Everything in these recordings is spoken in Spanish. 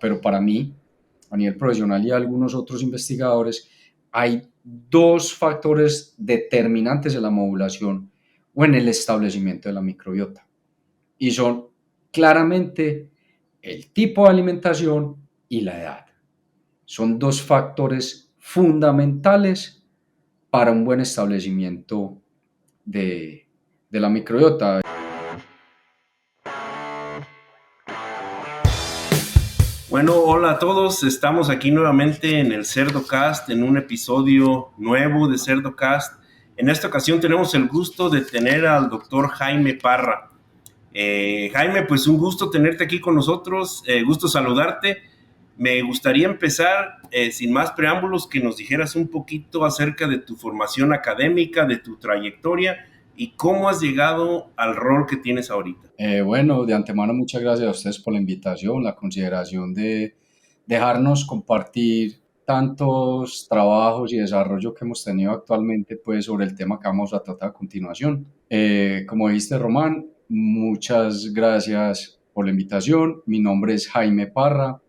Pero para mí, a nivel profesional y algunos otros investigadores, hay dos factores determinantes en la modulación o en el establecimiento de la microbiota. Y son claramente el tipo de alimentación y la edad. Son dos factores fundamentales para un buen establecimiento de la microbiota. Bueno, hola a todos, estamos aquí nuevamente en el CerdoCast, en un episodio nuevo de CerdoCast. En esta ocasión tenemos el gusto de tener al doctor Jaime Parra. Jaime, pues un gusto tenerte aquí con nosotros, gusto saludarte. Me gustaría empezar, sin más preámbulos, que nos dijeras un poquito acerca de tu formación académica, de tu trayectoria y cómo has llegado al rol que tienes ahorita. Bueno, de antemano muchas gracias a ustedes por la invitación, la consideración de dejarnos compartir tantos trabajos y desarrollo que hemos tenido actualmente pues, sobre el tema que vamos a tratar a continuación. Como dijiste, Román, muchas gracias por la invitación. Mi nombre es Jaime Parra.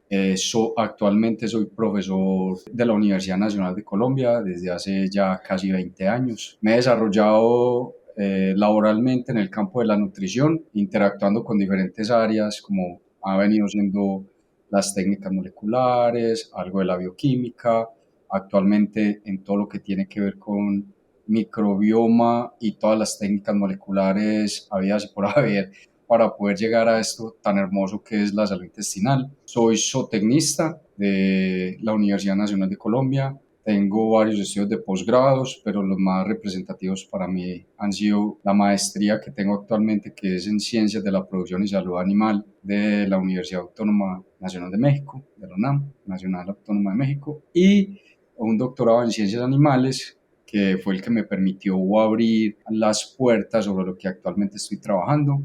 Actualmente soy profesor de la Universidad Nacional de Colombia desde hace ya casi 20 años. Me he desarrollado laboralmente en el campo de la nutrición, interactuando con diferentes áreas como ha venido siendo las técnicas moleculares, algo de la bioquímica, actualmente en todo lo que tiene que ver con microbioma y todas las técnicas moleculares habidas y por haber para poder llegar a esto tan hermoso que es la salud intestinal. Soy zootecnista de la Universidad Nacional de Colombia. Tengo varios estudios de posgrados, pero los más representativos para mí han sido la maestría que tengo actualmente, que es en Ciencias de la Producción y Salud Animal de la Universidad Autónoma Nacional de México, de la UNAM, Nacional Autónoma de México, y un doctorado en Ciencias Animales, que fue el que me permitió abrir las puertas sobre lo que actualmente estoy trabajando,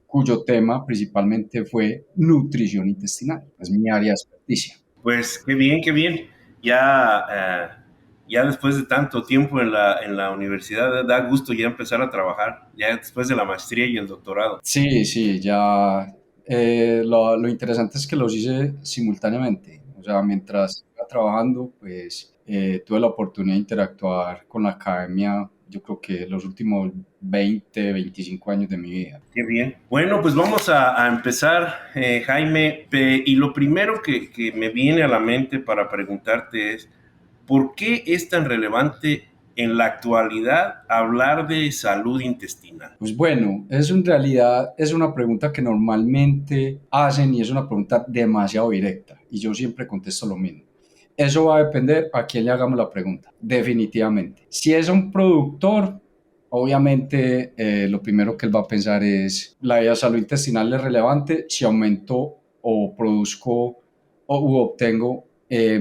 cuyo tema principalmente fue nutrición intestinal. Es mi área de experticia. Pues qué bien, qué bien. Ya, ya después de tanto tiempo en la universidad, da gusto ya empezar a trabajar, ya después de la maestría y el doctorado. Sí, sí, ya lo interesante es que los hice simultáneamente. O sea, mientras iba trabajando, pues tuve la oportunidad de interactuar con la academia, yo creo que los últimos 20, 25 años de mi vida. Qué bien. Bueno, pues vamos a empezar, Jaime. Y lo primero que me viene a la mente para preguntarte es, ¿por qué es tan relevante en la actualidad hablar de salud intestinal? Pues bueno, en realidad es una pregunta que normalmente hacen y es una pregunta demasiado directa y yo siempre contesto lo mismo. Eso va a depender a quién le hagamos la pregunta, definitivamente. Si es un productor, obviamente lo primero que él va a pensar es la salud intestinal es relevante si aumento o produzco u obtengo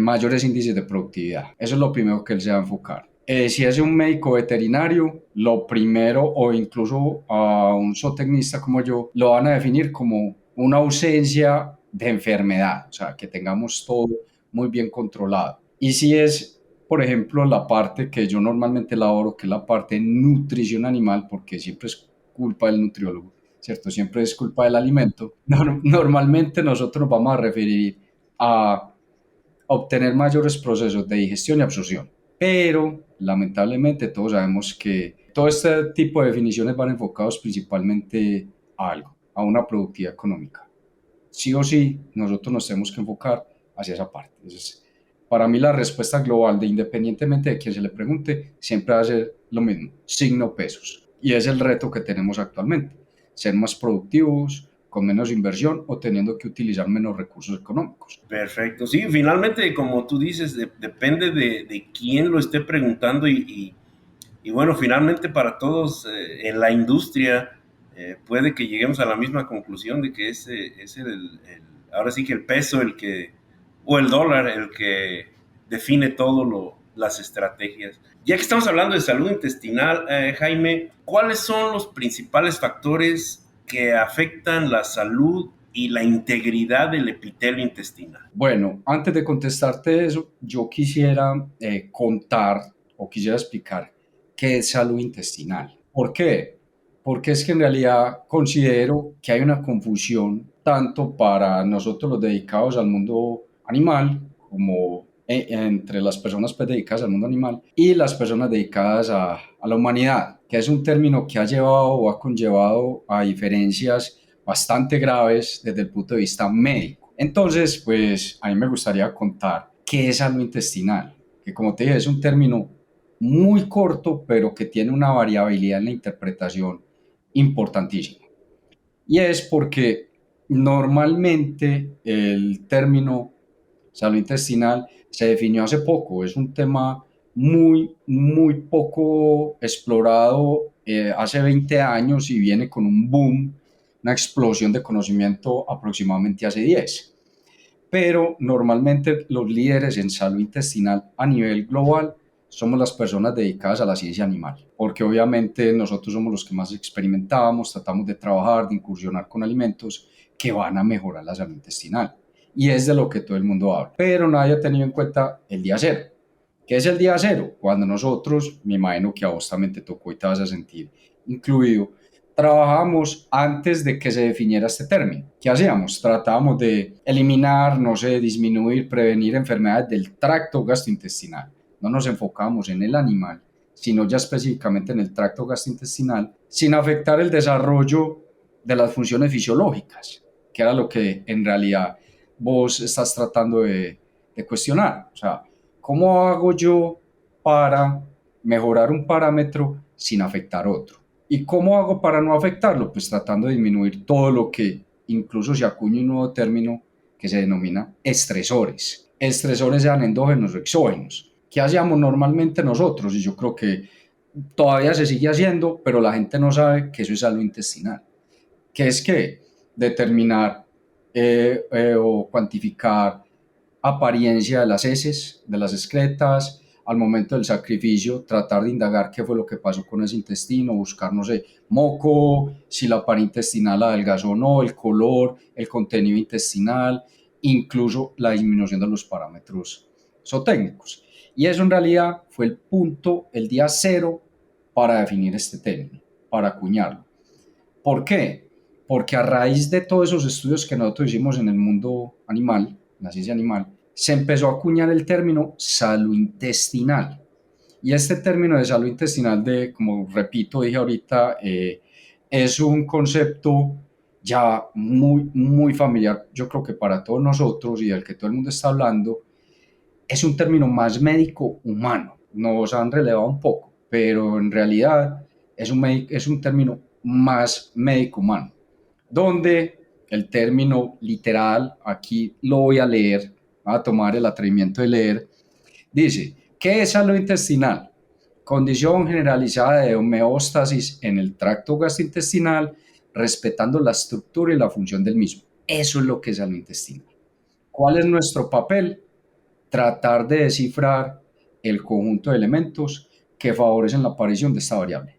mayores índices de productividad. Eso es lo primero que él se va a enfocar. Si es un médico veterinario, lo primero, o incluso a un zootecnista como yo, lo van a definir como una ausencia de enfermedad, o sea, que tengamos todo muy bien controlado. Y si es, por ejemplo, la parte que yo normalmente elaboro, que es la parte de nutrición animal, porque siempre es culpa del nutriólogo, ¿cierto? Siempre es culpa del alimento. Normalmente nosotros nos vamos a referir a obtener mayores procesos de digestión y absorción. Pero lamentablemente todos sabemos que todo este tipo de definiciones van enfocados principalmente a algo, a una productividad económica. Sí o sí, nosotros nos tenemos que enfocar hacia esa parte. Entonces, para mí la respuesta global de independientemente de quién se le pregunte, siempre va a ser lo mismo, signo pesos. Y es el reto que tenemos actualmente, ser más productivos, con menos inversión o teniendo que utilizar menos recursos económicos. Perfecto. Sí, finalmente, como tú dices, depende de quién lo esté preguntando y bueno, finalmente para todos en la industria puede que lleguemos a la misma conclusión de que es ahora sí que el peso o el dólar el que define todo las estrategias. Ya que estamos hablando de salud intestinal, Jaime, ¿cuáles son los principales factores que afectan la salud y la integridad del epitelio intestinal? Bueno, antes de contestarte eso, yo quisiera contar o quisiera explicar qué es salud intestinal. ¿Por qué? Porque es que en realidad considero que hay una confusión tanto para nosotros los dedicados al mundo animal como entre las personas pues, dedicadas al mundo animal y las personas dedicadas a la humanidad, que es un término que ha llevado o ha conllevado a diferencias bastante graves desde el punto de vista médico. Entonces, pues a mí me gustaría contar qué es salud intestinal, que como te dije es un término muy corto, pero que tiene una variabilidad en la interpretación importantísima. Y es porque normalmente el término salud intestinal se definió hace poco, es un tema muy poco explorado hace 20 años y viene con un boom, una explosión de conocimiento aproximadamente hace 10. Pero normalmente los líderes en salud intestinal a nivel global somos las personas dedicadas a la ciencia animal, porque obviamente nosotros somos los que más experimentamos, tratamos de trabajar, de incursionar con alimentos que van a mejorar la salud intestinal. Y es de lo que todo el mundo habla. Pero nadie ha tenido en cuenta el día cero. ¿Qué es el día cero? Cuando nosotros, me imagino que a vos también te tocó y te vas a sentir incluido, trabajamos antes de que se definiera este término. ¿Qué hacíamos? Tratábamos de eliminar, no sé, disminuir, prevenir enfermedades del tracto gastrointestinal. No nos enfocábamos en el animal, sino ya específicamente en el tracto gastrointestinal, sin afectar el desarrollo de las funciones fisiológicas, que era lo que en realidad vos estás tratando de cuestionar. O sea, ¿cómo hago yo para mejorar un parámetro sin afectar otro? ¿Y cómo hago para no afectarlo? Pues tratando de disminuir todo lo que incluso se acuña un nuevo término que se denomina estresores. Estresores sean endógenos o exógenos. ¿Qué hacíamos normalmente nosotros? Y yo creo que todavía se sigue haciendo, pero la gente no sabe que eso es salud intestinal. ¿Qué es que determinar o cuantificar apariencia de las heces, de las excretas, al momento del sacrificio, tratar de indagar qué fue lo que pasó con ese intestino, buscar, no sé, moco, si la pared intestinal adelgazó o no, el color, el contenido intestinal, incluso la disminución de los parámetros zootécnicos. Y eso en realidad fue el punto, el día cero para definir este término, para acuñarlo. ¿Por qué? Porque a raíz de todos esos estudios que nosotros hicimos en el mundo animal, en la ciencia animal, se empezó a acuñar el término salud intestinal. Y este término de salud intestinal, como repito, dije ahorita, es un concepto ya muy familiar, yo creo que para todos nosotros y del que todo el mundo está hablando, es un término más médico humano. Nos han relevado un poco, pero en realidad es un término más médico humano, donde el término literal, aquí lo voy a leer, voy a tomar el atrevimiento de leer, dice, ¿qué es salud intestinal? Condición generalizada de homeostasis en el tracto gastrointestinal, respetando la estructura y la función del mismo. Eso es lo que es salud intestinal. ¿Cuál es nuestro papel? Tratar de descifrar el conjunto de elementos que favorecen la aparición de esta variable.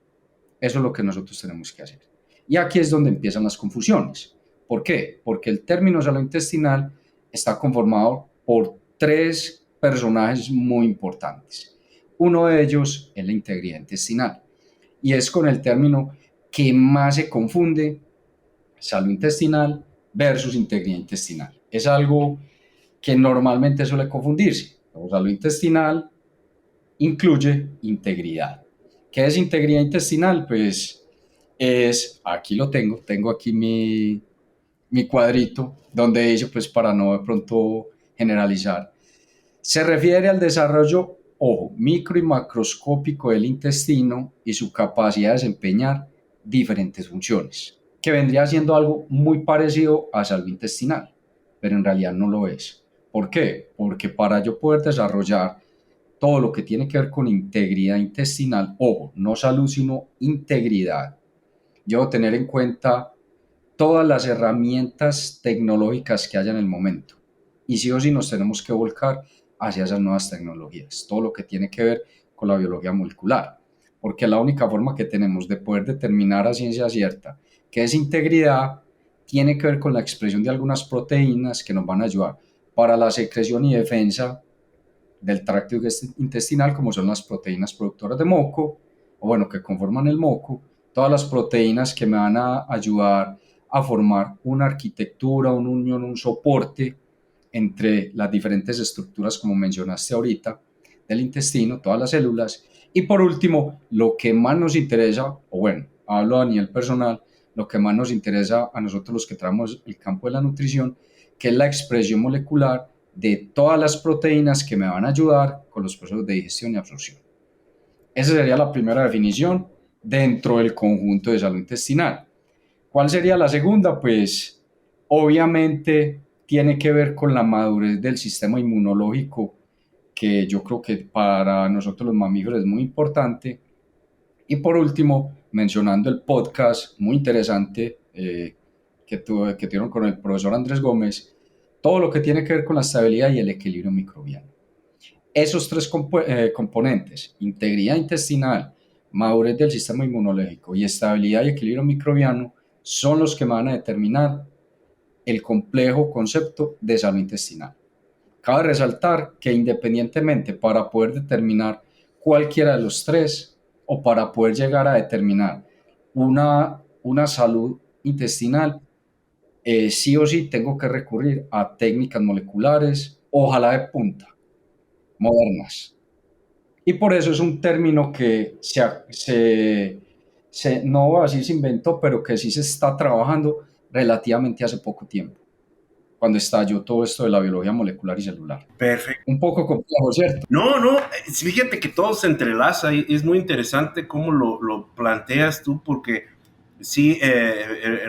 Eso es lo que nosotros tenemos que hacer. Y aquí es donde empiezan las confusiones. ¿Por qué? Porque el término salud intestinal está conformado por tres personajes muy importantes. Uno de ellos es la integridad intestinal y es con el término que más se confunde salud intestinal versus integridad intestinal. Es algo que normalmente suele confundirse. La salud intestinal incluye integridad. ¿Qué es integridad intestinal? Pues aquí lo tengo aquí mi cuadrito, donde dice, pues para no de pronto generalizar, se refiere al desarrollo, ojo, micro y macroscópico del intestino y su capacidad de desempeñar diferentes funciones, que vendría siendo algo muy parecido a salud intestinal, pero en realidad no lo es. ¿Por qué? Porque para yo poder desarrollar todo lo que tiene que ver con integridad intestinal, ojo, no salud, sino integridad, yo debo tener en cuenta todas las herramientas tecnológicas que haya en el momento. Y sí o sí nos tenemos que volcar hacia esas nuevas tecnologías, todo lo que tiene que ver con la biología molecular, porque la única forma que tenemos de poder determinar a ciencia cierta qué es integridad tiene que ver con la expresión de algunas proteínas que nos van a ayudar para la secreción y defensa del tracto intestinal, como son las proteínas productoras de moco, o bueno, que conforman el moco, todas las proteínas que me van a ayudar a formar una arquitectura, una unión, un soporte entre las diferentes estructuras, como mencionaste ahorita, del intestino, todas las células. Y por último, lo que más nos interesa, o bueno, hablo a nivel personal, lo que más nos interesa a nosotros los que trabajamos el campo de la nutrición, que es la expresión molecular de todas las proteínas que me van a ayudar con los procesos de digestión y absorción. Esa sería la primera definición dentro del conjunto de salud intestinal. ¿Cuál sería la segunda? Pues obviamente tiene que ver con la madurez del sistema inmunológico, que yo creo que para nosotros los mamíferos es muy importante. Y por último, mencionando el podcast muy interesante que tuvieron con el profesor Andrés Gómez, todo lo que tiene que ver con la estabilidad y el equilibrio microbiano. Esos tres componentes, integridad intestinal, madurez del sistema inmunológico y estabilidad y equilibrio microbiano, son los que van a determinar el complejo concepto de salud intestinal. Cabe resaltar que independientemente para poder determinar cualquiera de los tres o para poder llegar a determinar una salud intestinal, sí o sí tengo que recurrir a técnicas moleculares, ojalá de punta, modernas. Y por eso es un término que no voy a decir se inventó, pero que sí se está trabajando relativamente hace poco tiempo, cuando estalló todo esto de la biología molecular y celular. Perfecto. Un poco complejo, ¿cierto? No, no, fíjate que todo se entrelaza y es muy interesante cómo lo planteas tú, porque sí,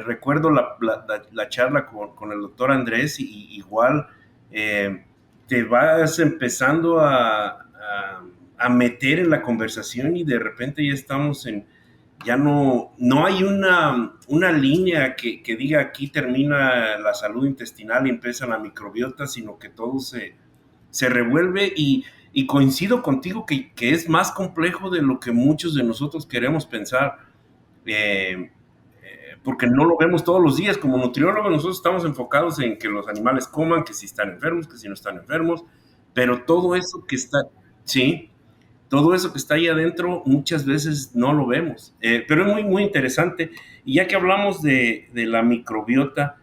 recuerdo la charla con el doctor Andrés y igual te vas empezando a meter en la conversación y de repente ya estamos ya no hay una línea que diga aquí termina la salud intestinal y empieza la microbiota, sino que todo se revuelve y coincido contigo que es más complejo de lo que muchos de nosotros queremos pensar, eh, porque no lo vemos todos los días. Como nutriólogos nosotros estamos enfocados en que los animales coman, que si están enfermos, que si no están enfermos, pero todo eso que está, sí, todo eso que está ahí adentro muchas veces no lo vemos, pero es muy, muy interesante. Y ya que hablamos de la microbiota,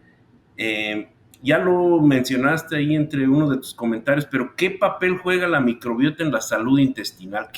eh, ya lo mencionaste ahí entre uno de tus comentarios, pero ¿qué papel juega la microbiota en la salud intestinal?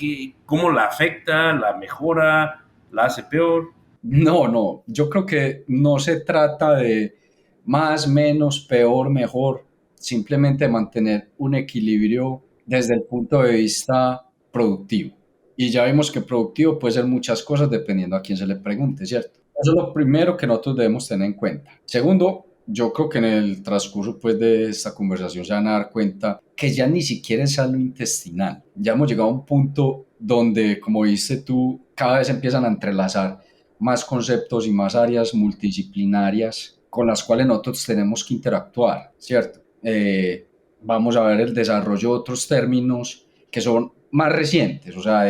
¿Cómo la afecta, la mejora, la hace peor? No, no, yo creo que no se trata de más, menos, peor, mejor, simplemente mantener un equilibrio desde el punto de vista productivo. Y ya vimos que productivo puede ser muchas cosas dependiendo a quién se le pregunte, ¿cierto? Eso es lo primero que nosotros debemos tener en cuenta. Segundo, yo creo que en el transcurso pues, de esta conversación se van a dar cuenta que ya ni siquiera es salud intestinal. Ya hemos llegado a un punto donde, como viste tú, cada vez empiezan a entrelazar más conceptos y más áreas multidisciplinarias con las cuales nosotros tenemos que interactuar, ¿cierto? Vamos a ver el desarrollo de otros términos que son más recientes, o sea,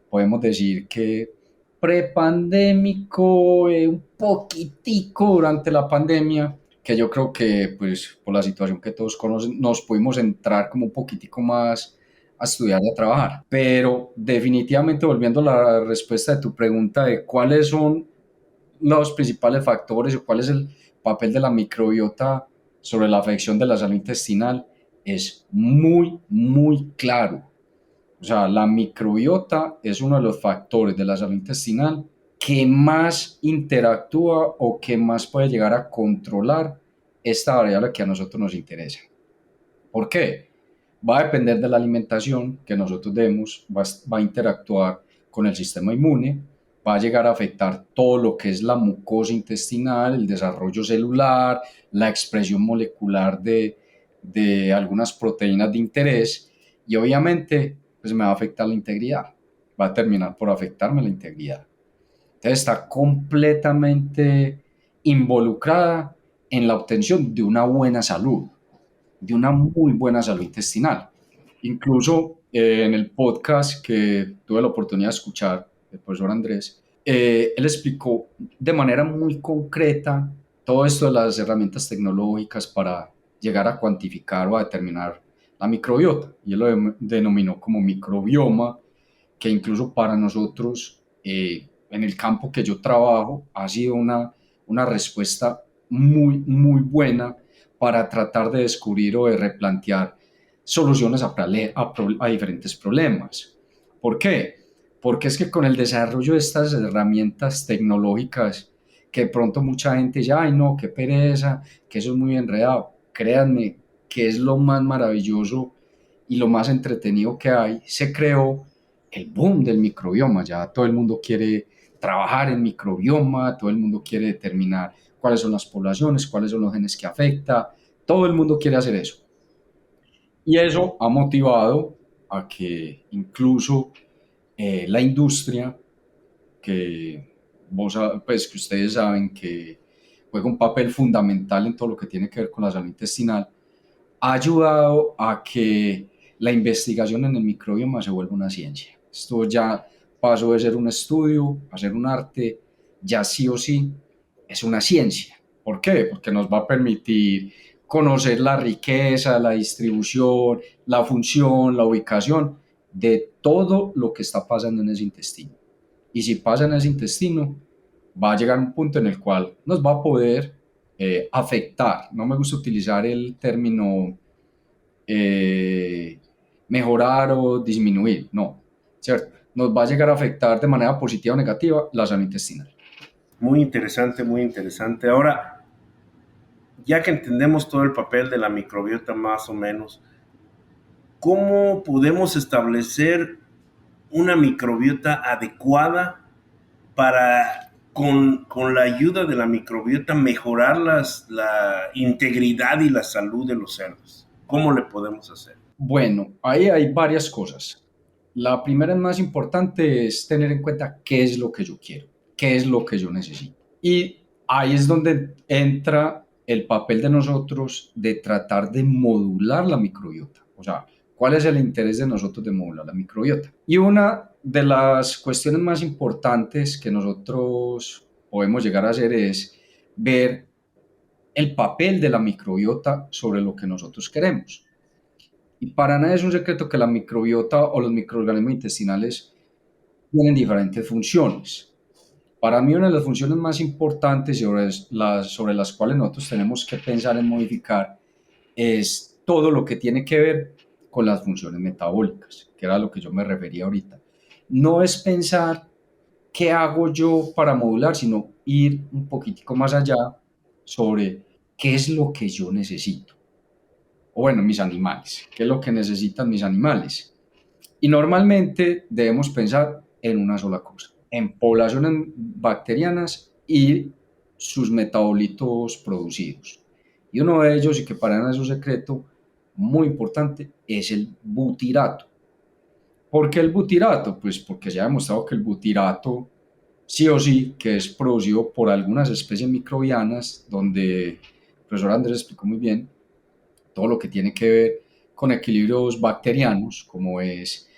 podemos decir que prepandémico, un poquitico durante la pandemia, que yo creo que pues por la situación que todos conocen, nos pudimos entrar como un poquitico más a estudiar y a trabajar. Pero definitivamente volviendo a la respuesta de tu pregunta de cuáles son los principales factores o cuál es el papel de la microbiota sobre la afección de la salud intestinal, es muy, muy claro. O sea, la microbiota es uno de los factores de la salud intestinal que más interactúa o que más puede llegar a controlar esta variable que a nosotros nos interesa. ¿Por qué? Va a depender de la alimentación que nosotros demos, va a interactuar con el sistema inmune, va a llegar a afectar todo lo que es la mucosa intestinal, el desarrollo celular, la expresión molecular de algunas proteínas de interés y obviamente pues me va a afectar la integridad, va a terminar por afectarme la integridad. Entonces está completamente involucrada en la obtención de una buena salud, de una muy buena salud intestinal. Incluso en el podcast que tuve la oportunidad de escuchar del profesor Andrés, él explicó de manera muy concreta todo esto de las herramientas tecnológicas para llegar a cuantificar o a determinar la microbiota. Y él lo denominó como microbioma, que incluso para nosotros, en el campo que yo trabajo, ha sido una respuesta muy, muy buena para tratar de descubrir o de replantear soluciones a diferentes problemas. ¿Por qué? Porque es que con el desarrollo de estas herramientas tecnológicas, que de pronto mucha gente dice, ay no, qué pereza, que eso es muy enredado. Créanme que es lo más maravilloso y lo más entretenido que hay. Se creó el boom del microbioma, ya todo el mundo quiere trabajar en microbioma, todo el mundo quiere determinar cuáles son las poblaciones, cuáles son los genes que afecta, todo el mundo quiere hacer eso. Y eso ha motivado a que incluso la industria, que, pues, que ustedes saben que juega un papel fundamental en todo lo que tiene que ver con la salud intestinal, ha ayudado a que la investigación en el microbioma se vuelva una ciencia. Esto ya pasó de ser un estudio a ser un arte, ya sí o sí es una ciencia. ¿Por qué? Porque nos va a permitir conocer la riqueza, la distribución, la función, la ubicación de todo lo que está pasando en ese intestino. Y si pasa en ese intestino, va a llegar un punto en el cual nos va a poder afectar. No me gusta utilizar el término eh, mejorar o disminuir, no, ¿cierto? Nos va a llegar a afectar de manera positiva o negativa la salud intestinal. Muy interesante, muy interesante. Ahora, ya que entendemos todo el papel de la microbiota más o menos, ¿cómo podemos establecer una microbiota adecuada para, con la ayuda de la microbiota, mejorar la integridad y la salud de los cerdos? ¿Cómo le podemos hacer? Bueno, ahí hay varias cosas. La primera y más importante es tener en cuenta qué es lo que yo quiero, qué es lo que yo necesito. Y ahí es donde entra el papel de nosotros de tratar de modular la microbiota. O sea, ¿cuál es el interés de nosotros de modular la microbiota? Y una de las cuestiones más importantes que nosotros podemos llegar a hacer es ver el papel de la microbiota sobre lo que nosotros queremos. Y para nada es un secreto que la microbiota o los microorganismos intestinales tienen diferentes funciones. Para mí, una de las funciones más importantes sobre las cuales nosotros tenemos que pensar en modificar es todo lo que tiene que ver con las funciones metabólicas, que era a lo que yo me refería ahorita. No es pensar qué hago yo para modular, sino ir un poquitico más allá sobre qué es lo que yo necesito. O bueno, mis animales, qué es lo que necesitan mis animales. Y normalmente debemos pensar en una sola cosa, en poblaciones bacterianas y sus metabolitos producidos. Y uno de ellos, y que para nada es un secreto, muy importante, es el butirato. ¿Por qué el butirato? Pues porque se ha demostrado que el butirato, sí o sí, que es producido por algunas especies microbianas, donde el profesor Andrés explicó muy bien, todo lo que tiene que ver con equilibrios bacterianos, como es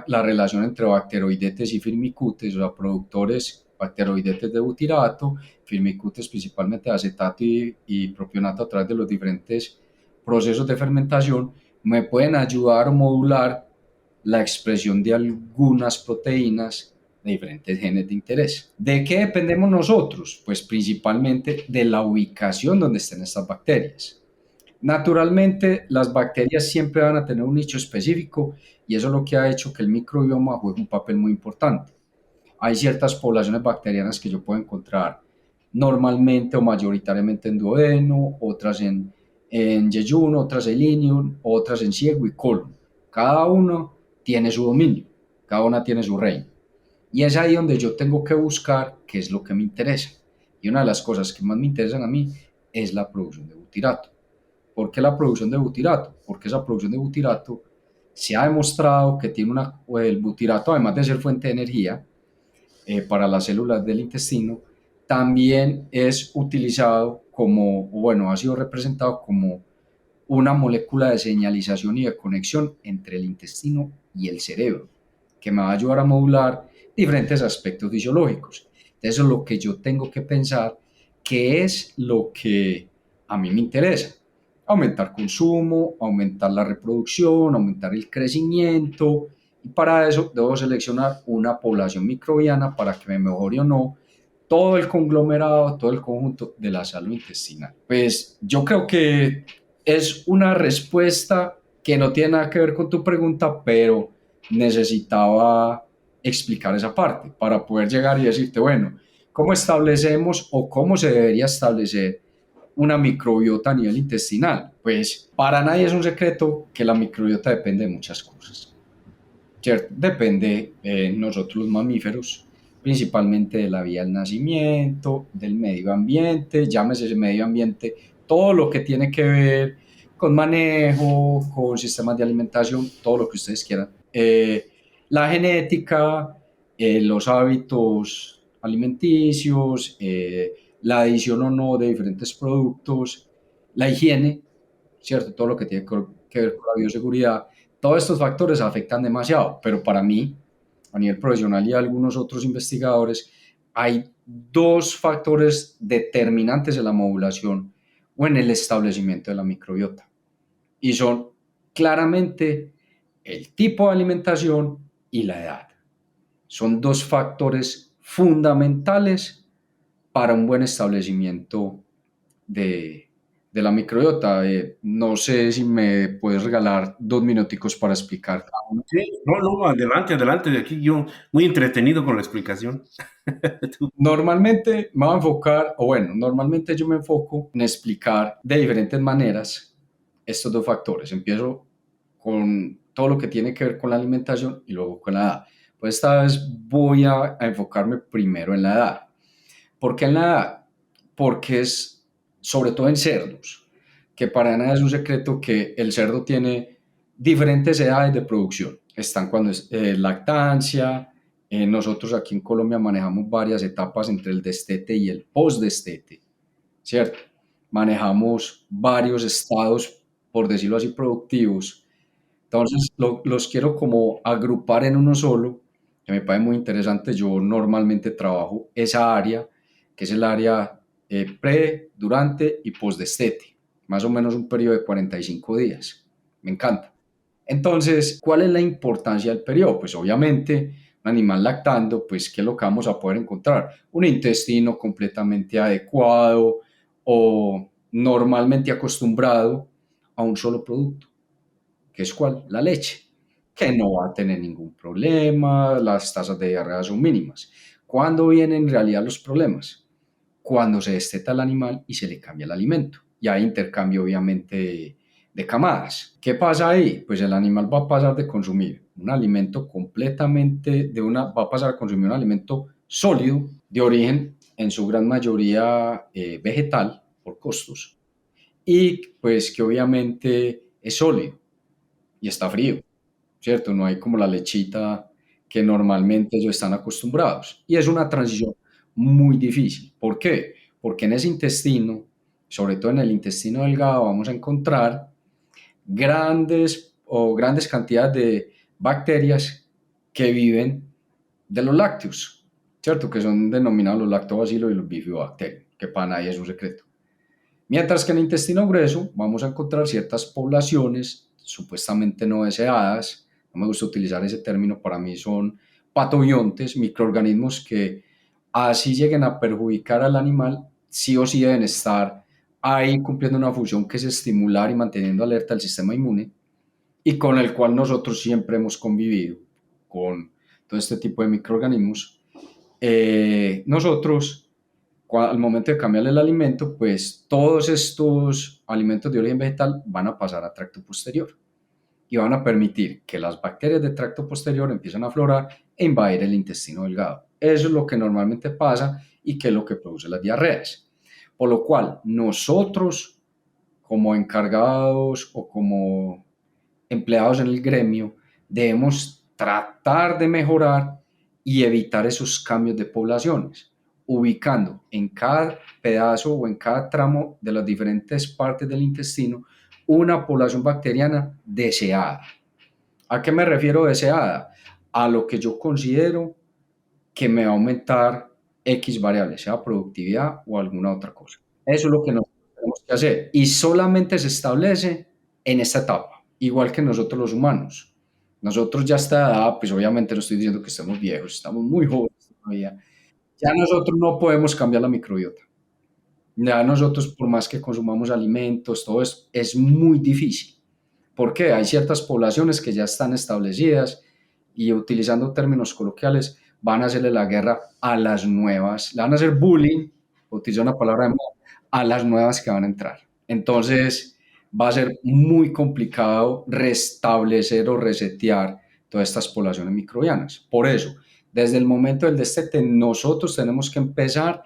la relación entre bacteroidetes y firmicutes, o sea, productores bacteroidetes de butirato, firmicutes principalmente de acetato y propionato a través de los diferentes procesos de fermentación, me pueden ayudar a modular la expresión de algunas proteínas de diferentes genes de interés. ¿De qué dependemos nosotros? Pues principalmente de la ubicación donde estén estas bacterias. Naturalmente, las bacterias siempre van a tener un nicho específico y eso es lo que ha hecho que el microbioma juegue un papel muy importante. Hay ciertas poblaciones bacterianas que yo puedo encontrar normalmente o mayoritariamente en duodeno, otras en yeyuno, otras en ilium, otras en ciego y colon. Cada uno tiene su dominio, cada una tiene su reino. Y es ahí donde yo tengo que buscar qué es lo que me interesa. Y una de las cosas que más me interesan a mí es la producción de butirato. ¿Por qué la producción de butirato? Porque esa producción de butirato se ha demostrado que tiene el butirato, además de ser fuente de energía para las células del intestino, también es utilizado como, bueno, ha sido representado como una molécula de señalización y de conexión entre el intestino y el cerebro, que me va a ayudar a modular diferentes aspectos fisiológicos. Entonces, eso es lo que yo tengo que pensar, qué es lo que a mí me interesa. Aumentar consumo, aumentar la reproducción, aumentar el crecimiento, y para eso debo seleccionar una población microbiana para que me mejore o no todo el conglomerado, todo el conjunto de la salud intestinal. Pues yo creo que es una respuesta que no tiene nada que ver con tu pregunta, pero necesitaba explicar esa parte para poder llegar y decirte, bueno, ¿cómo establecemos o cómo se debería establecer una microbiota a nivel intestinal? Pues para nadie es un secreto que la microbiota depende de muchas cosas, ¿cierto? Depende de nosotros los mamíferos, principalmente de la vía del nacimiento, del medio ambiente, llámese ese medio ambiente, todo lo que tiene que ver con manejo, con sistemas de alimentación, todo lo que ustedes quieran. La genética, los hábitos alimenticios, la adición o no de diferentes productos, la higiene, ¿cierto? Todo lo que tiene que ver con la bioseguridad. Todos estos factores afectan demasiado, pero para mí, a nivel profesional y algunos otros investigadores, hay dos factores determinantes en la modulación o en el establecimiento de la microbiota. Y son claramente el tipo de alimentación y la edad. Son dos factores fundamentales para un buen establecimiento de, de la microbiota. No sé si me puedes regalar 2 minuticos para explicar cada uno. Sí, no, no, adelante, adelante, de aquí yo muy entretenido con la explicación. Normalmente me voy a enfocar, o bueno, normalmente yo me enfoco en explicar de diferentes maneras estos dos factores. Empiezo con todo lo que tiene que ver con la alimentación y luego con la edad. Pues esta vez voy a enfocarme primero en la edad. ¿Por qué en la edad? Porque es sobre todo en cerdos, que para nada es un secreto que el cerdo tiene diferentes edades de producción. Están cuando es lactancia, nosotros aquí en Colombia manejamos varias etapas entre el destete y el postdestete, ¿cierto? Manejamos varios estados, por decirlo así, productivos. Entonces, los quiero como agrupar en uno solo, que me parece muy interesante. Yo normalmente trabajo esa área, que es el área pre, durante y postdestete, más o menos un periodo de 45 días. Me encanta. Entonces, ¿cuál es la importancia del periodo? Pues obviamente, un animal lactando, pues, ¿qué es lo que vamos a poder encontrar? Un intestino completamente adecuado o normalmente acostumbrado a un solo producto, que es cuál, la leche, que no va a tener ningún problema, las tasas de diarrea son mínimas. ¿Cuándo vienen en realidad los problemas? Cuando se desteta el animal y se le cambia el alimento. Y hay intercambio obviamente de camadas. ¿Qué pasa ahí? Pues el animal va a pasar de consumir un alimento completamente, va a pasar a consumir un alimento sólido, de origen en su gran mayoría vegetal, por costos, y pues que obviamente es sólido y está frío, ¿cierto? No hay como la lechita que normalmente ellos están acostumbrados. Y es una transición muy difícil. ¿Por qué? Porque en ese intestino, sobre todo en el intestino delgado, vamos a encontrar grandes cantidades de bacterias que viven de los lácteos, ¿cierto? Que son denominados los lactobacilos y los bifidobacterios, que para nadie es un secreto. Mientras que en el intestino grueso vamos a encontrar ciertas poblaciones supuestamente no deseadas, no me gusta utilizar ese término, para mí son patobiontes, microorganismos que así lleguen a perjudicar al animal, sí o sí deben estar ahí cumpliendo una función que es estimular y manteniendo alerta el sistema inmune, y con el cual nosotros siempre hemos convivido con todo este tipo de microorganismos. Nosotros al momento de cambiarle el alimento, pues todos estos alimentos de origen vegetal van a pasar a tracto posterior y van a permitir que las bacterias de tracto posterior empiecen a aflorar e invadir el intestino delgado. Eso es lo que normalmente pasa y que es lo que produce las diarreas. Por lo cual, nosotros como encargados o como empleados en el gremio debemos tratar de mejorar y evitar esos cambios de poblaciones, ubicando en cada pedazo o en cada tramo de las diferentes partes del intestino una población bacteriana deseada. ¿A qué me refiero deseada? A lo que yo considero que me va a aumentar X variable, sea productividad o alguna otra cosa. Eso es lo que nosotros tenemos que hacer y solamente se establece en esta etapa, igual que nosotros los humanos. Nosotros ya a esta edad, pues obviamente no estoy diciendo que estemos viejos, estamos muy jóvenes todavía, Ya nosotros no podemos cambiar la microbiota. Ya nosotros, por más que consumamos alimentos, todo eso, es muy difícil. ¿Por qué? Hay ciertas poblaciones que ya están establecidas y utilizando términos coloquiales, van a hacerle la guerra a las nuevas, le van a hacer bullying, utilizo una palabra de moda, a las nuevas que van a entrar. Entonces, va a ser muy complicado restablecer o resetear todas estas poblaciones microbianas. Por eso, desde el momento del destete, nosotros tenemos que empezar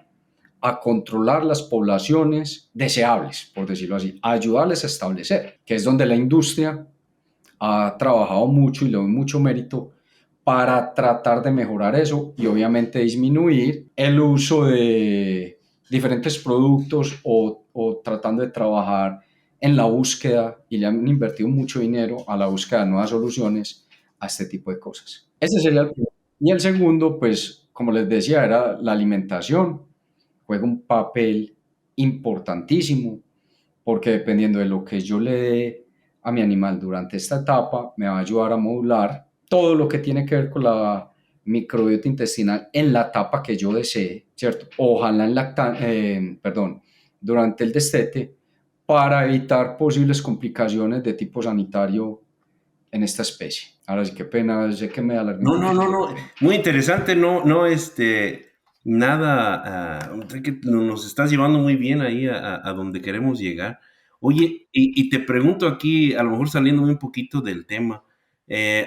a controlar las poblaciones deseables, por decirlo así, a ayudarles a establecer, que es donde la industria ha trabajado mucho y le doy mucho mérito para tratar de mejorar eso y obviamente disminuir el uso de diferentes productos o tratando de trabajar en la búsqueda y le han invertido mucho dinero a la búsqueda de nuevas soluciones a este tipo de cosas. Ese sería el primero. Y el segundo, pues, como les decía, era la alimentación. Juega un papel importantísimo porque dependiendo de lo que yo le dé a mi animal durante esta etapa, me va a ayudar a modular todo lo que tiene que ver con la microbiota intestinal en la etapa que yo desee, ¿cierto? Ojalá perdón, durante el destete para evitar posibles complicaciones de tipo sanitario en esta especie. Ahora sí, qué pena, sé que me alargué un No, no, no, poquito. no. Muy interesante, no, no, nada, sé que nos estás llevando muy bien ahí a donde queremos llegar. Oye, y te pregunto aquí, a lo mejor saliendo un poquito del tema,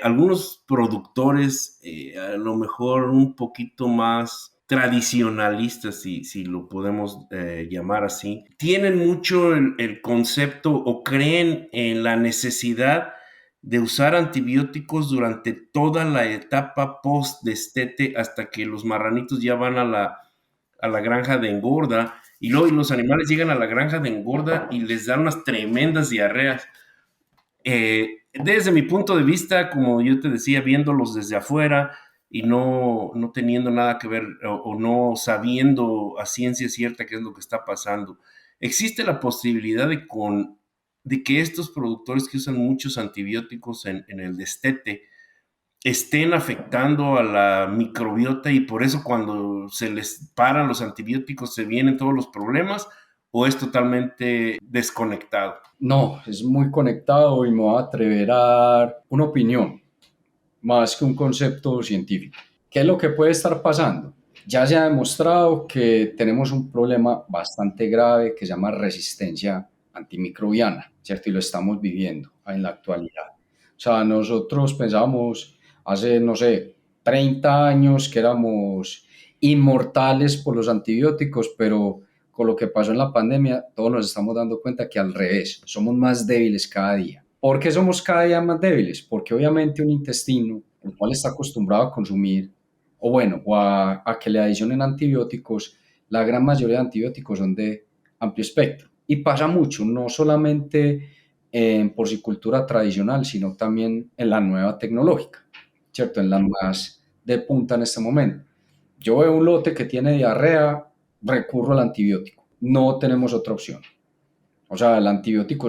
algunos productores, a lo mejor un poquito más tradicionalistas, si lo podemos llamar así, tienen mucho el concepto o creen en la necesidad de usar antibióticos durante toda la etapa post-destete hasta que los marranitos ya van a la granja de engorda y luego los animales llegan a la granja de engorda y les dan unas tremendas diarreas. Desde mi punto de vista, como yo te decía, viéndolos desde afuera y no teniendo nada que ver o no sabiendo a ciencia cierta qué es lo que está pasando, existe la posibilidad de que estos productores que usan muchos antibióticos en el destete estén afectando a la microbiota y por eso cuando se les paran los antibióticos se vienen todos los problemas o es totalmente desconectado. No, es muy conectado y me voy a atrever a dar una opinión más que un concepto científico. ¿Qué es lo que puede estar pasando? Ya se ha demostrado que tenemos un problema bastante grave que se llama resistencia antimicrobiana, ¿cierto? Y lo estamos viviendo en la actualidad. O sea, nosotros pensábamos hace, no sé, 30 años que éramos inmortales por los antibióticos, pero con lo que pasó en la pandemia, todos nos estamos dando cuenta que al revés, somos más débiles cada día. ¿Por qué somos cada día más débiles? Porque obviamente un intestino, el cual está acostumbrado a consumir, o bueno, a que le adicionen antibióticos, la gran mayoría de antibióticos son de amplio espectro. Y pasa mucho, no solamente en porcicultura tradicional, sino también en la nueva tecnológica, ¿cierto? En la más de punta en este momento. Yo veo un lote que tiene diarrea, recurro al antibiótico. No tenemos otra opción. O sea, el antibiótico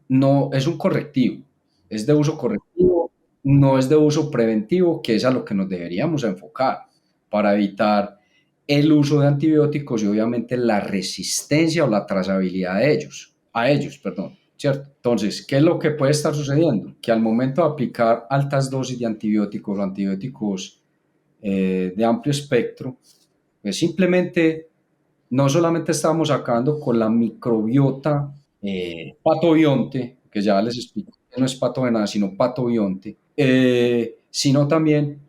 no, es un correctivo, es de uso correctivo, no es de uso preventivo, que es a lo que nos deberíamos enfocar para evitar el uso de antibióticos y obviamente la resistencia o la trazabilidad de ellos, a ellos, perdón, ¿cierto? Entonces, ¿qué es lo que puede estar sucediendo? Que al momento de aplicar altas dosis de antibióticos o antibióticos de amplio espectro, pues simplemente no solamente estábamos acabando con la microbiota patobionte, que ya les explico que no es patógena, sino patobionte, sino también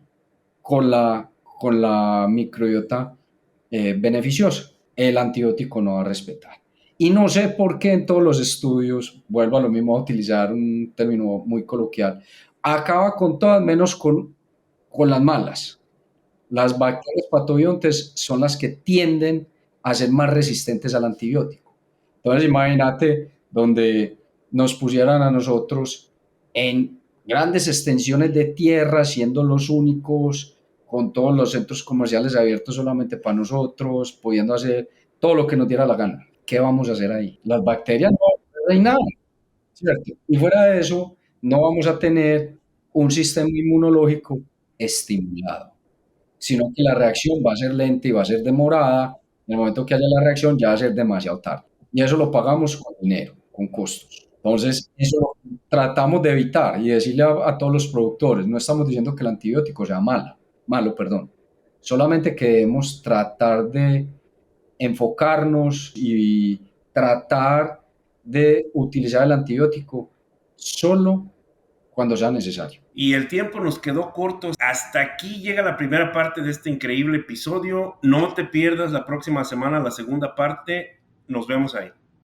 con la microbiota beneficiosa. El antibiótico no va a respetar. Y no sé por qué en todos los estudios, vuelvo a lo mismo a utilizar un término muy coloquial, acaba con todas menos con las malas. Las bacterias patobiontes son las que tienden a ser más resistentes al antibiótico. Entonces, imagínate donde nos pusieran a nosotros en grandes extensiones de tierra, siendo los únicos, con todos los centros comerciales abiertos solamente para nosotros, pudiendo hacer todo lo que nos diera la gana. ¿Qué vamos a hacer ahí? Las bacterias no hay nada, ¿cierto? Y fuera de eso, no vamos a tener un sistema inmunológico estimulado. sino que la reacción va a ser lenta y va a ser demorada. En el momento que haya la reacción ya va a ser demasiado tarde. Y eso lo pagamos con dinero, con costos. Entonces, eso lo tratamos de evitar y decirle a todos los productores, no estamos diciendo que el antibiótico sea malo, perdón. Solamente que debemos tratar de enfocarnos y tratar de utilizar el antibiótico solo cuando sea necesario. Y el tiempo nos quedó corto. Hasta aquí llega la primera parte de este increíble episodio. No te pierdas la próxima semana la segunda parte. Nos vemos ahí.